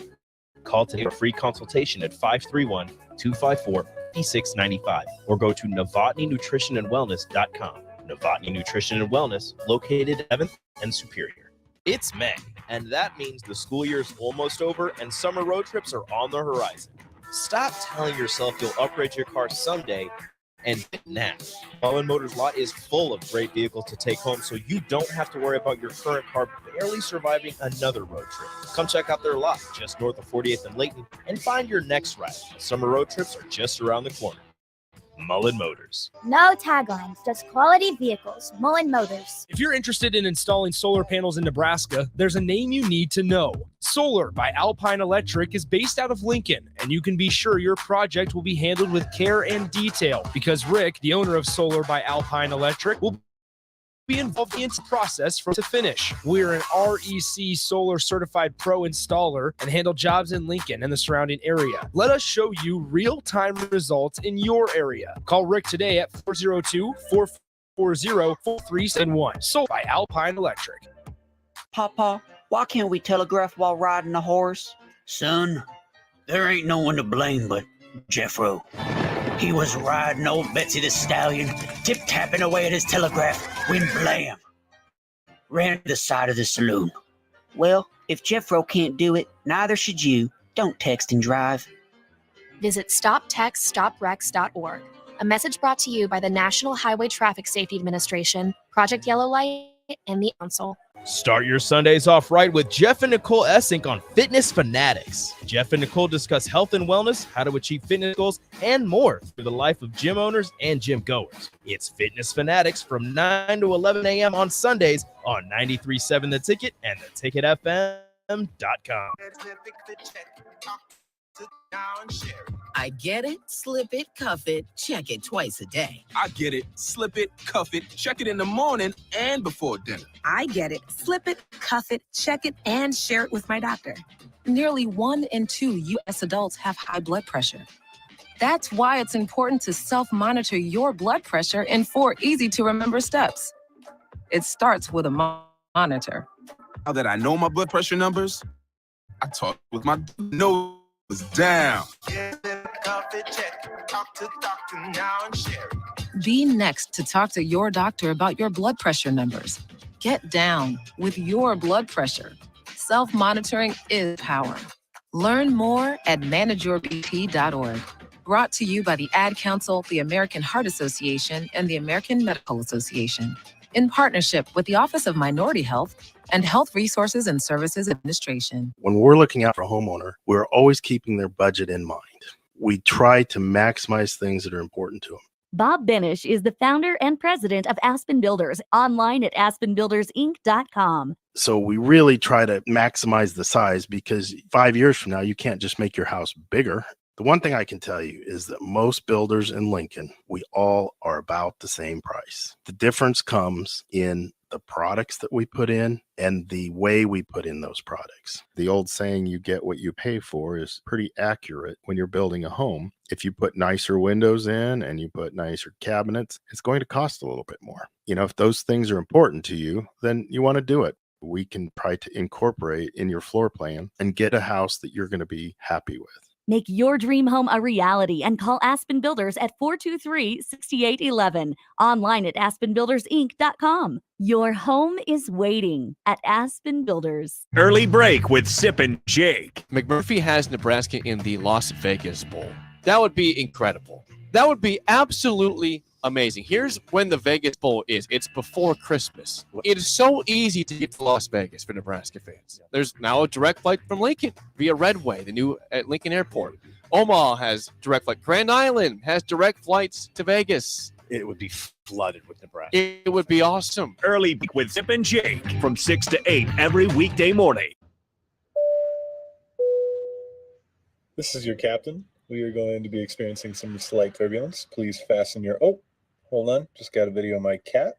Call today for a free consultation at 531-254-5695 or go to NovotnyNutritionandWellness.com. Novotny Nutrition and Wellness, located in 7th and Superior. It's May, and that means the school year is almost over and summer road trips are on the horizon. Stop telling yourself you'll upgrade your car someday and now. Mullen Motors lot is full of great vehicles to take home, so you don't have to worry about your current car barely surviving another road trip. Come check out their lot just north of 48th and Layton and find your next ride. Summer road trips are just around the corner. Mullen Motors.
No taglines, just quality vehicles. Mullen Motors.
If you're interested in installing solar panels in Nebraska, there's a name you need to know. Solar by Alpine Electric is based out of Lincoln, and you can be sure your project will be handled with care and detail, because Rick, the owner of Solar by Alpine Electric, will be involved in the process from to finish. We're an REC Solar certified pro installer and handle jobs in Lincoln and the surrounding area. Let us show you real-time results in your area. Call Rick today at 402-440-4371. Sold by Alpine Electric.
Papa, why can't we telegraph while riding a horse?
Son, there ain't no one to blame but Jeffro. He was riding old Betsy the Stallion, tip-tapping away at his telegraph, when blam! Ran to the side of the saloon.
Well, if Jeffro can't do it, neither should you. Don't text and drive.
Visit StopTextStopWrecks.org. A message brought to you by the National Highway Traffic Safety Administration, Project Yellow Light, and the Council.
Start your Sundays off right with Jeff and Nicole Essink on Fitness Fanatics. Jeff and Nicole discuss health and wellness, how to achieve fitness goals, and more through the life of gym owners and gym goers. It's Fitness Fanatics from 9 to 11 a.m. on Sundays on 93.7 The Ticket and theticketfm.com.
I get it, slip it, cuff it, check it twice a day.
I get it, slip it, cuff it, check it in the morning and before dinner.
I get it, slip it, cuff it, check it, and share it with my doctor.
Nearly 1 in 2 U.S. adults have high blood pressure. That's why it's important to self-monitor your blood pressure in 4 easy-to-remember steps. It starts with a monitor.
Now that I know my blood pressure numbers, I talk with my nose down.
Be next to talk to your doctor about your blood pressure numbers. Get down with your blood pressure. Self-monitoring is power. Learn more at manageyourbp.org. Brought to you by the Ad Council, the American Heart Association, and the American Medical Association, in partnership with the Office of Minority Health and Health Resources and Services Administration.
When we're looking out for a homeowner, we're always keeping their budget in mind. We try to maximize things that are important to them.
Bob Benish is the founder and president of Aspen Builders, online at aspenbuildersinc.com.
So we really try to maximize the size because 5 years from now, you can't just make your house bigger. The one thing I can tell you is that most builders in Lincoln, we all are about the same price. The difference comes in the products that we put in and the way we put in those products. The old saying, you get what you pay for, is pretty accurate when you're building a home. If you put nicer windows in and you put nicer cabinets, it's going to cost a little bit more. You know, if those things are important to you, then you want to do it. We can try to incorporate in your floor plan and get a house that you're going to be happy with.
Make your dream home a reality and call Aspen Builders at 423-6811. Online at aspenbuildersinc.com. Your home is waiting at Aspen Builders.
Early break with Sip and Jake.
McMurphy has Nebraska in the Las Vegas Bowl. That would be incredible. That would be absolutely amazing. Here's when the Vegas Bowl is. It's before Christmas. It is so easy to get to Las Vegas for Nebraska fans. There's now a direct flight from Lincoln via Redway, the new at Lincoln Airport. Omaha has direct flight. Grand Island has direct flights to Vegas.
It would be flooded with Nebraska.
It would be awesome.
Early with Zip and Jake from 6 to 8 every weekday morning.
This is your captain. We are going to be experiencing some slight turbulence. Please fasten your... Oh, hold on. Just got a video of my cat.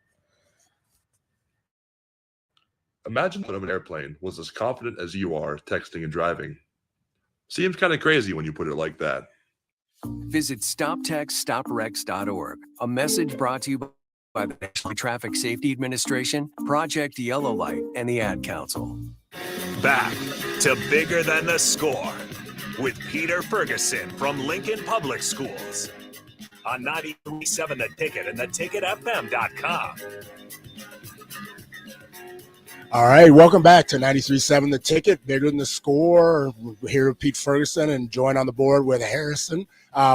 Imagine that an airplane was as confident as you are texting and driving. Seems kind of crazy when you put it like that.
Visit StopTextStopWrecks.org. A message brought to you by the National Traffic Safety Administration, Project Yellow Light, and the Ad Council.
Back to Bigger Than the Score with Peter Ferguson from Lincoln Public Schools on 93.7 The Ticket and theticketfm.com.
All right, welcome back to 93.7 The Ticket, Bigger Than the Score. We're here with Pete Ferguson and joined on the board with Harrison.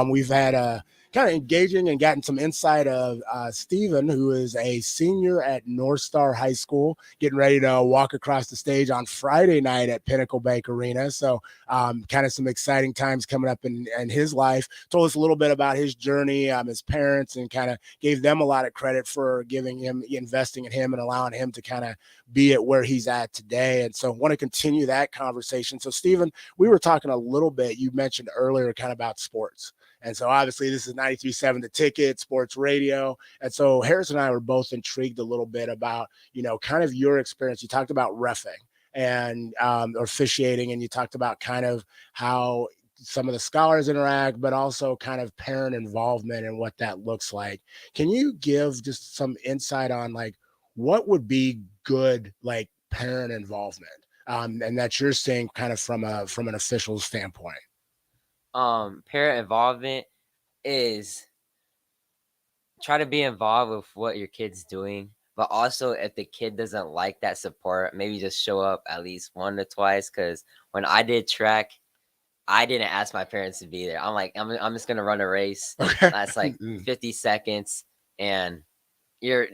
We've had kind of engaging and gotten some insight of Stephen, who is a senior at North Star High School, getting ready to walk across the stage on Friday night at Pinnacle Bank Arena. So kind of some exciting times coming up in his life. Told us a little bit about his journey, his parents, and kind of gave them a lot of credit for investing in him and allowing him to kind of be at where he's at today. And so want to continue that conversation. So Stephen, we were talking a little bit, you mentioned earlier kind of about sports. And so obviously this is 93.7 The Ticket, sports radio. And so Harris and I were both intrigued a little bit about, kind of your experience. You talked about reffing and or officiating, and you talked about kind of how some of the scholars interact, but also kind of parent involvement and what that looks like. Can you give just some insight on like what would be good like parent involvement and that you're seeing kind of from an official standpoint?
Parent involvement is try to be involved with what your kid's doing, but also if the kid doesn't like that support, maybe just show up at least 1 or twice. Because when I did track, I didn't ask my parents to be there. I'm like, I'm just gonna run a race. Okay. That's like 50 seconds, and you're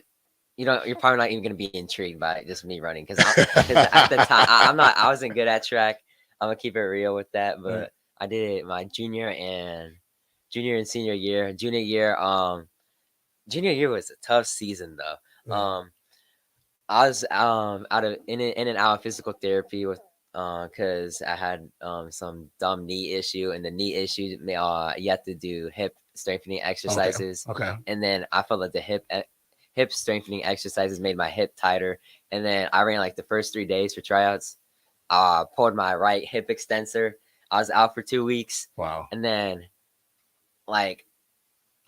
probably not even gonna be intrigued by just me running because at the time I wasn't good at track. I'm gonna keep it real with that, but. Right. I did it my junior and senior year. Junior year was a tough season though. I was out of in and out of physical therapy with because I had some dumb knee issue, and the knee issue you have to do hip strengthening exercises. Okay. And then I felt like the hip strengthening exercises made my hip tighter, and then I ran like the first 3 days for tryouts. Pulled my right hip extensor. I was out for 2 weeks. Wow. And then, like,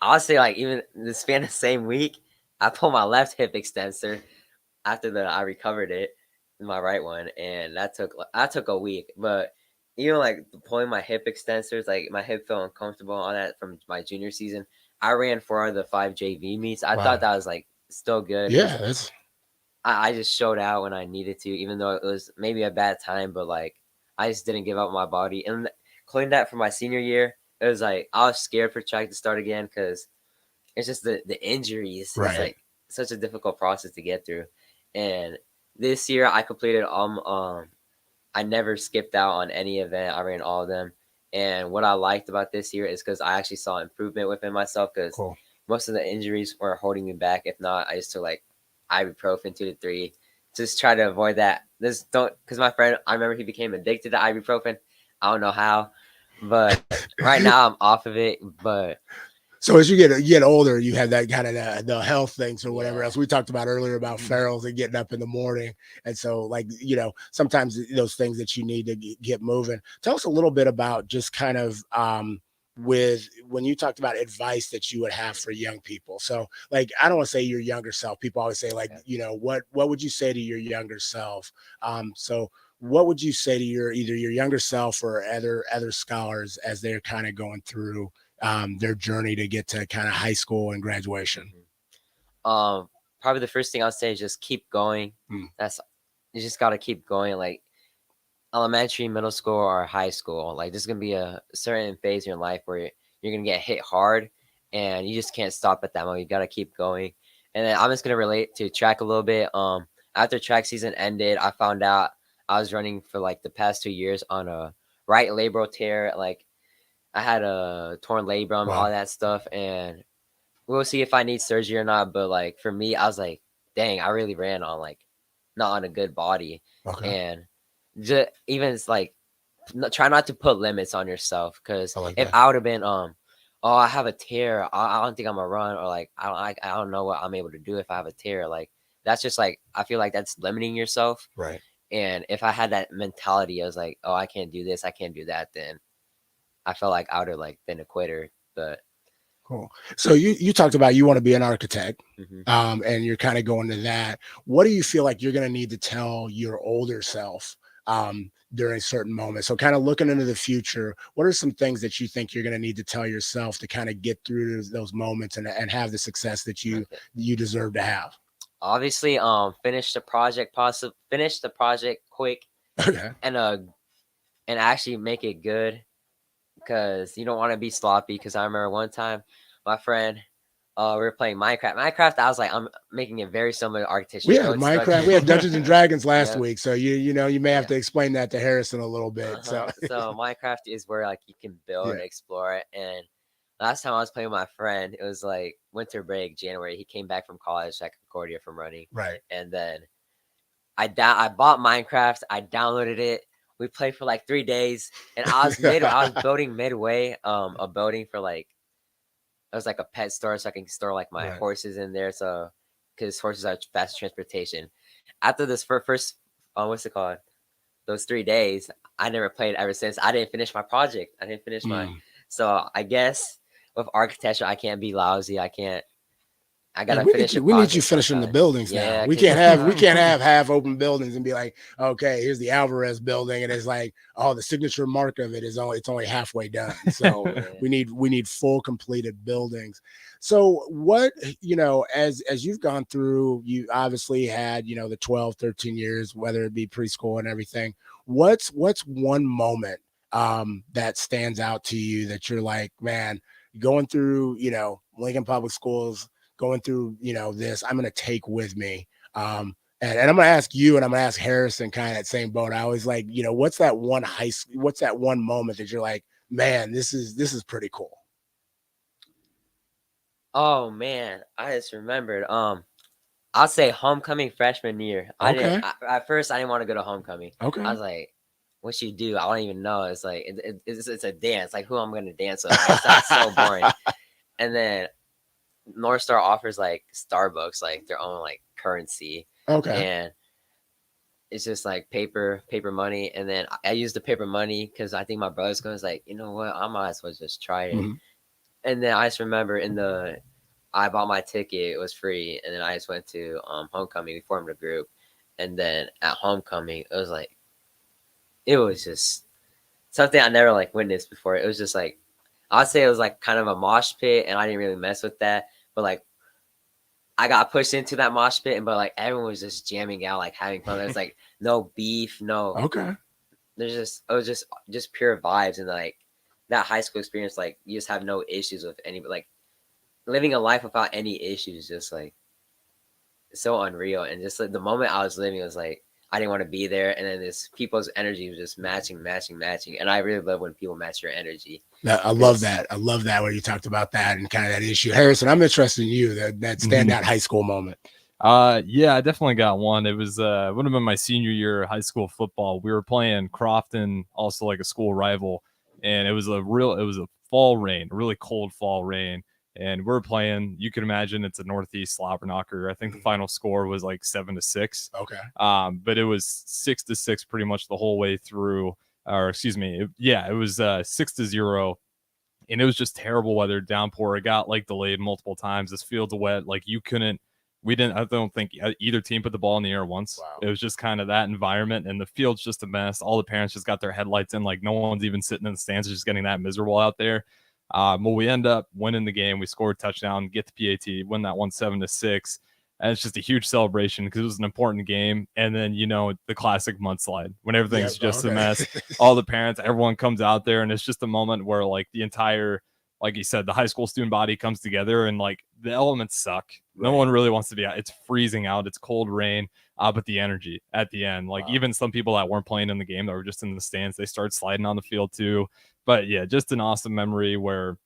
I'll say, like, even the span of the same week, I pulled my left hip extensor after I recovered it, my right one. And that took a week. But even, like, pulling my hip extensors, like, my hip felt uncomfortable on that from my junior season. I ran 4 of the 5 JV meets. I thought that was, like, still good.
Yeah.
I just showed out when I needed to, even though it was maybe a bad time, but, like, I just didn't give up my body. And including that for my senior year, it was like I was scared for track to start again because it's just the injuries. Right. It's like such a difficult process to get through. And this year I completed I never skipped out on any event. I ran all of them. And what I liked about this year is because I actually saw improvement within myself because most of the injuries were holding me back. If not, I used to like ibuprofen 2 to 3, just try to avoid that. Because my friend, I remember he became addicted to ibuprofen. I don't know how, but right now I'm off of it. But
so as you get older, you have that kind of the health things or whatever else we talked about earlier about ferals and getting up in the morning. And so like, sometimes those things that you need to get moving. Tell us a little bit about just kind of, with when you talked about advice that you would have for young people. So like, I don't want to say your younger self. People always say like, what would you say to your younger self? So what would you say to either your younger self or other scholars as they're kind of going through their journey to get to kind of high school and graduation?
Probably the first thing I'll say is just keep going. You just got to keep going. Like elementary, middle school, or high school, like there's gonna be a certain phase in your life where you're gonna get hit hard, and you just can't stop at that moment. You gotta keep going. And then I'm just gonna relate to track a little bit. After track season ended, I found out I was running for like the past 2 years on a right labral tear. Like I had a torn labrum, all that stuff, and we'll see if I need surgery or not. But like for me, I was like, dang, I really ran on like not on a good body, and just even it's like try not to put limits on yourself, because if I would have been I have a tear, I don't think I'm gonna run, or like I don't know what I'm able to do if I have a tear. Like that's just like I feel like that's limiting yourself,
right?
And if I had that mentality, I was like, oh, I can't do this, I can't do that, then I felt like I would have like been a quitter. But
cool. So you talked about you want to be an architect, and you're kind of going to that. What do you feel like you're going to need to tell your older self during certain moments? So kind of looking into the future, what are some things that you think you're going to need to tell yourself to kind of get through those moments and have the success that you deserve to have?
Obviously, finish the project quick, and actually make it good, because you don't want to be sloppy. Because I remember one time my friend, we were playing Minecraft. I was like, I'm making it very similar to architecture.
We had Minecraft. We had Dungeons and Dragons last week, so you may have to explain that to Harrison a little bit. So
Minecraft is where like you can build and explore it. And last time I was playing with my friend, it was like winter break, January. He came back from college at Concordia from running.
Right.
And then I bought Minecraft. I downloaded it. We played for like 3 days, and I was building midway a building for like, it was like a pet store, so I can store like my horses in there. So because horses are fast transportation. After this first what's it called? Those 3 days, I never played ever since. I didn't finish my project. I didn't finish my. So I guess with architecture, I can't be lousy. I gotta finish it.
We need you finishing the buildings now. We can't have half open buildings and be like, okay, here's the Alvarez building, and it's like, oh, the signature mark of it is only halfway done. So we need full completed buildings. So what, as you've gone through, you obviously had, the 12, 13 years, whether it be preschool and everything. What's one moment that stands out to you that you're like, man, going through, Lincoln Public Schools, going through, this, I'm going to take with me. And I'm going to ask you, and I'm going to ask Harrison kind of that same boat. I always like, what's that one moment that you're like, man, this is pretty cool.
Oh man, I just remembered. I'll say homecoming freshman year. At first I didn't want to go to homecoming.
Okay.
I was like, what you do? I don't even know. It's like it's a dance. Like who I'm gonna dance with. It sounds so boring. And then North Star offers like Starbucks, like their own like currency.
Okay.
And it's just like paper money. And then I used the paper money because I think my brother's going to like, you know what? I might as well just try it. And then I just remember I bought my ticket. It was free. And then I just went to homecoming. We formed a group. And then at homecoming, it was just something I never like witnessed before. It was just like, I'd say it was like kind of a mosh pit, and I didn't really mess with that. But like, I got pushed into that mosh pit, but like everyone was just jamming out, like having fun. There's like no beef, no.
Okay.
It was just pure vibes, and like that high school experience, like you just have no issues with anybody. Like living a life without any issues, just like so unreal. And just like the moment I was living, it was like I didn't want to be there. And then this people's energy was just matching. And I really love when people match your energy.
I love that. I love that when you talked about that and kind of that issue. Harrison, I'm interested in you, that standout high school moment.
Yeah, I definitely got one. It was would have been my senior year of high school football. We were playing Crofton, also like a school rival, and it was a fall rain, a really cold fall rain. And we're playing, you can imagine it's a Northeast slobber knocker. I think the final score was like 7-6.
Okay.
But it was 6-6 pretty much the whole way through, or excuse me. It was 6-0. And it was just terrible weather, downpour. It got like delayed multiple times. This field's wet. Like I don't think either team put the ball in the air once. Wow. It was just kind of that environment, and the field's just a mess. All the parents just got their headlights in. Like no one's even sitting in the stands, just getting that miserable out there. Well, we end up winning the game. We scored a touchdown, get the PAT, win that one 7-6. And it's just a huge celebration because it was an important game. And then, the classic mudslide when everything's just a mess. All the parents, everyone comes out there, and it's just a moment where like the entire, like you said, the high school student body comes together, and like the elements suck. No one really wants to be out. It's freezing out. It's cold rain. But the energy at the end, like even some people that weren't playing in the game that were just in the stands, they started sliding on the field too. But yeah, just an awesome memory where,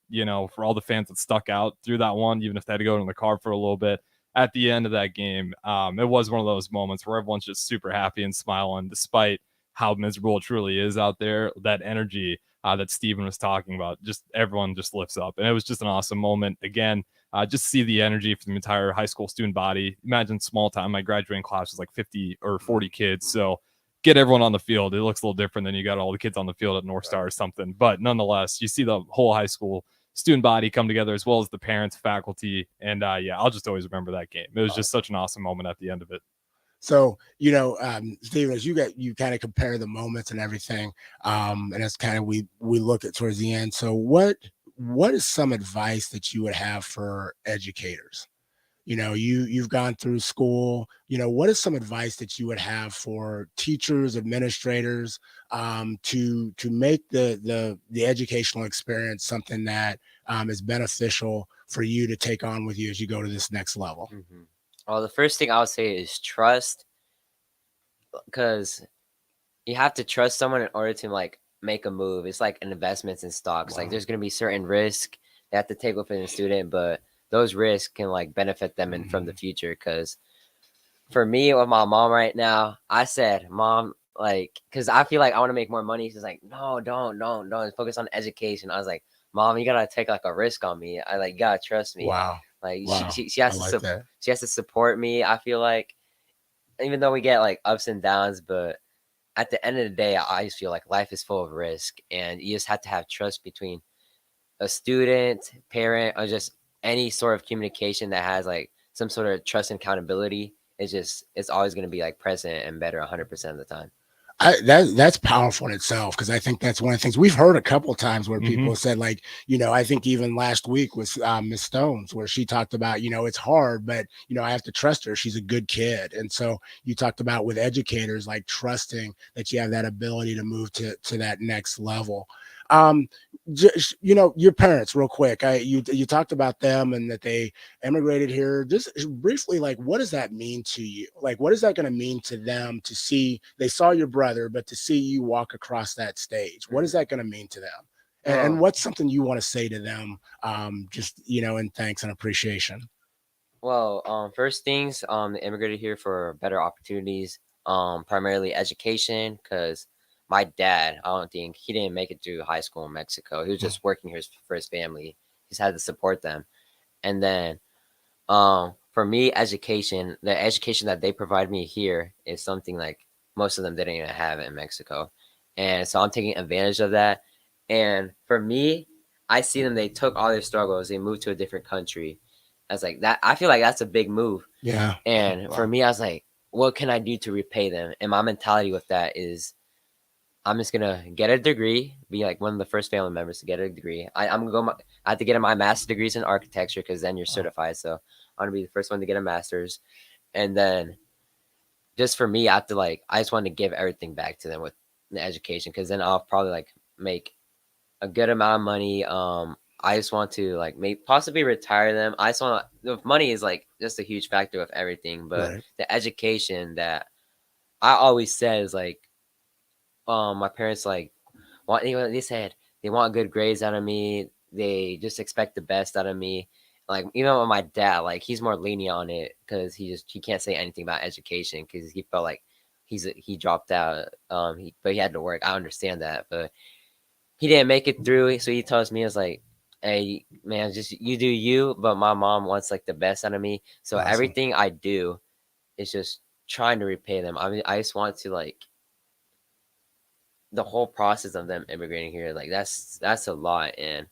for all the fans that stuck out through that one, even if they had to go in the car for a little bit at the end of that game, it was one of those moments where everyone's just super happy and smiling, despite how miserable it truly is out there. That energy that Steven was talking about, just everyone just lifts up. And it was just an awesome moment. Again, just see the energy from the entire high school student body. Imagine small time. My graduating class was like 50 or 40 kids. So get everyone on the field. It looks a little different than you got all the kids on the field at North Star or something. But nonetheless, you see the whole high school student body come together, as well as the parents, faculty. And I'll just always remember that game. It was just such an awesome moment at the end of it.
So, Steven, as you kind of compare the moments and everything, and that's kind of we look at towards the end. So what is some advice that you would have for educators? You've gone through school, what is some advice that you would have for teachers, administrators, to make the educational experience something that is beneficial for you to take on with you as you go to this next level?
Mm-hmm. Well, the first thing I would say is trust, because you have to trust someone in order to like make a move. It's like an investments in stocks. Wow. Like there's going to be certain risk they have to take within a student, but those risks can like benefit them in from the future. Because for me with my mom right now, I said, Mom, like, because I feel like I want to make more money. She's like, no, don't focus on education. I was like, Mom, you gotta take like a risk on me. You gotta trust me.
Wow.
Like she has she has to support me. I feel like, even though we get like ups and downs, but at the end of the day, I just feel like life is full of risk, and you just have to have trust between a student, parent, or just any sort of communication that has like some sort of trust and accountability. It's always going to be like present and better 100% of the time.
That's powerful in itself, because I think that's one of the things we've heard a couple of times where people said, like, I think even last week was Miss Stones, where she talked about, it's hard, but I have to trust her. She's a good kid. And so you talked about with educators, like trusting that you have that ability to move to that next level. Your parents, real quick, you talked about them and that they immigrated here. Just briefly, like, what does that mean to you? Like, what is that going to mean to them to see, they saw your brother, but to see you walk across that stage? What is that going to mean to them? And what's something you want to say to them, just, in thanks and appreciation?
Well, first things, they immigrated here for better opportunities, primarily education, because my dad, I don't think he didn't make it through high school in Mexico. He was just working here for his family. He's had to support them. And then for me, education, the education that they provide me here is something like most of them didn't even have in Mexico. And so I'm taking advantage of that. And for me, I see them, they took all their struggles, they moved to a different country. I was like, that, I feel like that's a big move.
Yeah.
And for me, I was like, what can I do to repay them? And my mentality with that is, I'm just gonna get a degree, be like one of the first family members to get a degree. I have to get my master's degrees in architecture, because then you're certified. So I'm gonna be the first one to get a master's. And then just for me, I just want to give everything back to them with the education, because then I'll probably make a good amount of money. I just want to possibly retire them. The money is just a huge factor of everything, but the education that I always said is like, my parents like they said they want good grades out of me. They just expect the best out of me. Like even with my dad, like he's more lenient on it because he can't say anything about education because he felt like he dropped out. But he had to work. I understand that, but he didn't make it through. So he tells me, it's like, hey man, just you do you. But my mom wants like the best out of me. So
Awesome.
everything I do is just trying to repay them. I mean, I just want to like the whole process of them immigrating here. Like that's a lot. And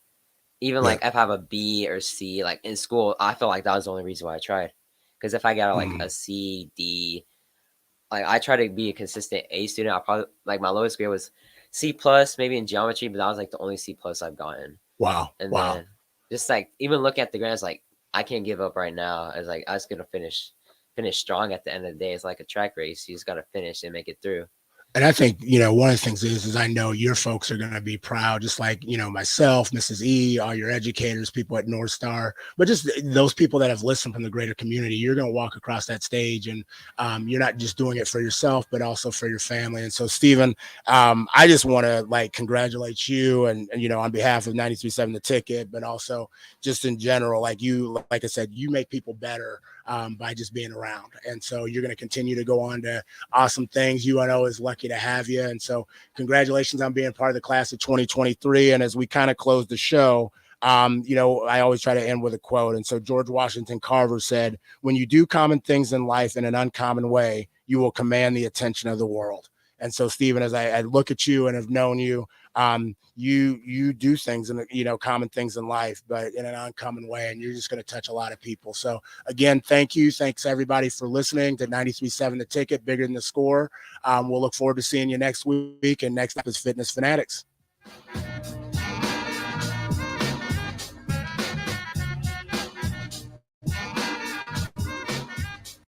even like if I have a B or C, like in school, I feel like that was the only reason why I tried. Because if I got like a C, D, like I try to be a consistent A student. I probably like my lowest grade was C plus, maybe in geometry, but that was like the only C plus I've gotten.
Wow.
And then just like even look at the grades, like I can't give up right now. It's like I was gonna finish strong at the end of the day. It's like a track race. You just gotta finish and make it through.
And I think, one of the things is I know your folks are going to be proud, just like, myself, Mrs. E, all your educators, people at North Star, but just those people that have listened from the greater community. You're going to walk across that stage and you're not just doing it for yourself, but also for your family. And so, Stephen, I just want to like congratulate you and on behalf of 93.7 The Ticket, but also just in general, like I said, you make people better by just being around. And so you're going to continue to go on to awesome things. UNO is lucky to have you. And so congratulations on being part of the class of 2023. And as we kind of close the show, I always try to end with a quote. And so George Washington Carver said, when you do common things in life in an uncommon way, you will command the attention of the world. And so, Stephen, as I look at you and have known you, you do things in common things in life, but in an uncommon way, and you're just going to touch a lot of people. So again, thank you. Thanks everybody for listening to 93.7 The Ticket, Bigger Than the Score. We'll look forward to seeing you next week. And next up is Fitness Fanatics.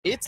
It's